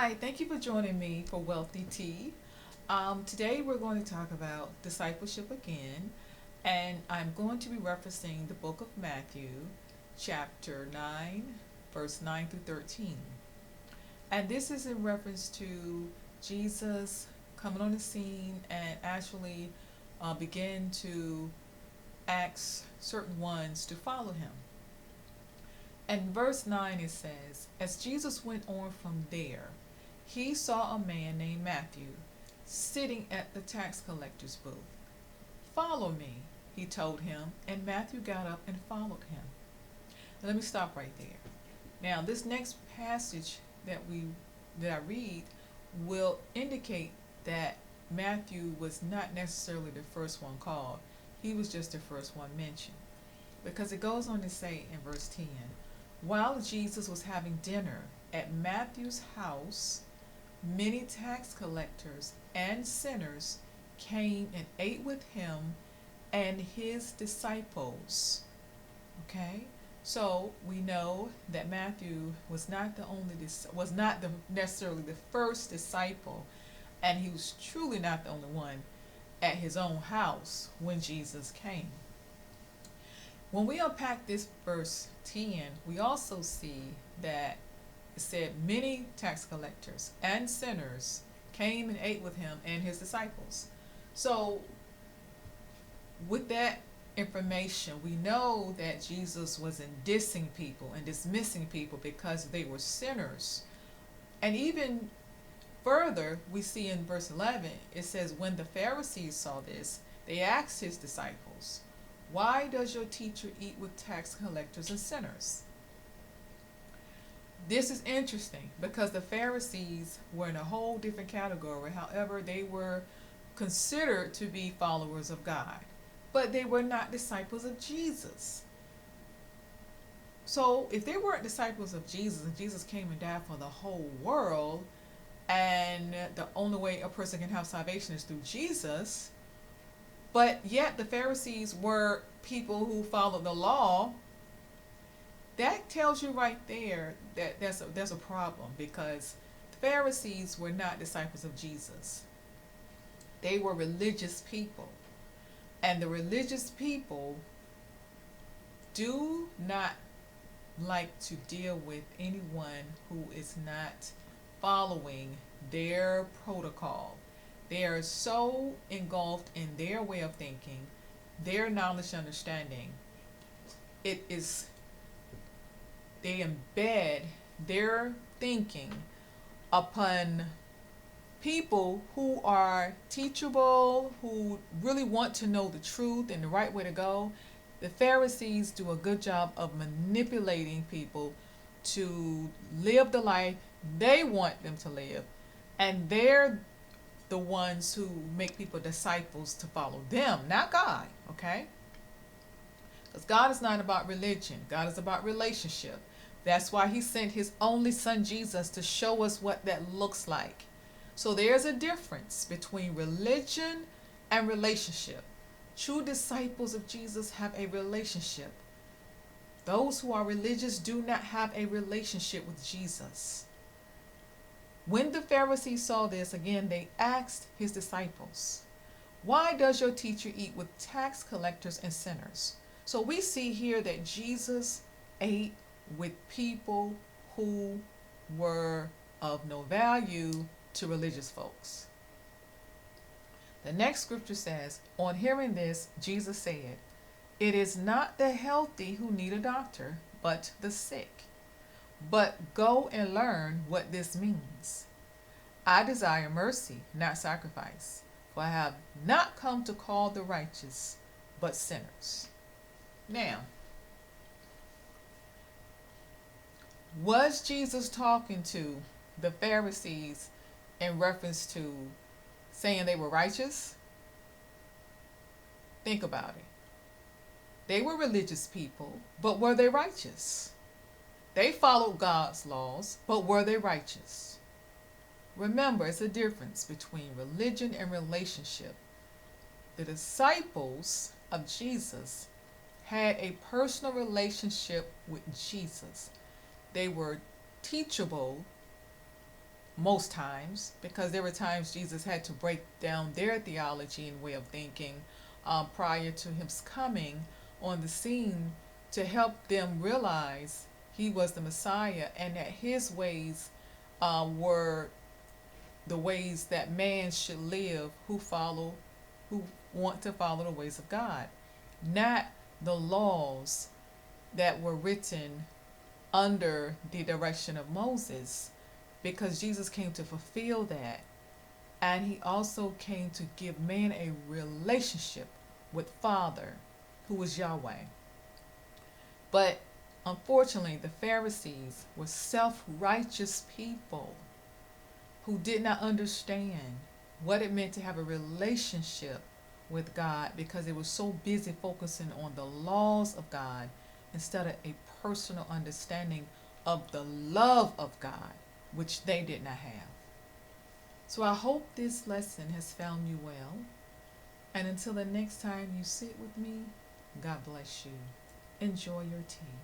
Hi, thank you for joining me for Wealthy Tea. Today we're going to talk about discipleship again, and I'm going to be referencing the book of Matthew, chapter 9, verse 9 through 13. And this is in reference to Jesus coming on the scene and actually begin to ask certain ones to follow him. And verse 9 it says, As Jesus went on from there, he saw a man named Matthew sitting at the tax collector's booth. Follow me, he told him, and Matthew got up and followed him. Now, let me stop right there. Now, this next passage that I read will indicate that Matthew was not necessarily the first one called. He was just the first one mentioned. Because it goes on to say in verse 10, while Jesus was having dinner at Matthew's house, many tax collectors and sinners came and ate with him and his disciples. Okay? So we know that Matthew was not necessarily the first disciple, and he was truly not the only one at his own house when Jesus came. When we unpack this verse 10, we also see that it said many tax collectors and sinners came and ate with him and his disciples. So with that information, we know that Jesus wasn't dissing people and dismissing people because they were sinners. And even further, we see in verse 11, it says, when the Pharisees saw this, they asked his disciples, why does your teacher eat with tax collectors and sinners? This is interesting because the Pharisees were in a whole different category. However, they were considered to be followers of God, but they were not disciples of Jesus. So if they weren't disciples of Jesus and Jesus came and died for the whole world, and the only way a person can have salvation is through Jesus, but yet the Pharisees were people who followed the law, that tells you right there that there's a problem, because the Pharisees were not disciples of Jesus. They were religious people. And the religious people do not like to deal with anyone who is not following their protocol. They are so engulfed in their way of thinking, their knowledge and understanding. They embed their thinking upon people who are teachable, who really want to know the truth and the right way to go. The Pharisees do a good job of manipulating people to live the life they want them to live, and they're the ones who make people disciples to follow them, not God, okay? Because God is not about religion. God is about relationship. That's why he sent his only son Jesus to show us what that looks like. So there's a difference between religion and relationship. True disciples of Jesus have a relationship. Those who are religious do not have a relationship with Jesus. When the Pharisees saw this, again, they asked his disciples, why does your teacher eat with tax collectors and sinners? So we see here that Jesus ate with people who were of no value to religious folks. The next scripture says, on hearing this, Jesus said, it is not the healthy who need a doctor, but the sick. But go and learn what this means. I desire mercy, not sacrifice, for I have not come to call the righteous, but sinners. Now, was Jesus talking to the Pharisees in reference to saying they were righteous? Think about it. They were religious people, but were they righteous? They followed God's laws, but were they righteous? Remember, it's a difference between religion and relationship. The disciples of Jesus had a personal relationship with Jesus. They were teachable most times, because there were times Jesus had to break down their theology and way of thinking prior to his coming on the scene to help them realize he was the Messiah and that his ways were the ways that man should live who want to follow the ways of God, not the laws that were written under the direction of Moses, because Jesus came to fulfill that. And he also came to give man a relationship with Father, who was Yahweh. But unfortunately, the Pharisees were self righteous people who did not understand what it meant to have a relationship with God because they were so busy focusing on the laws of God instead of a personal understanding of the love of God, which they did not have. So I hope this lesson has found you well. And until the next time you sit with me, God bless you. Enjoy your tea.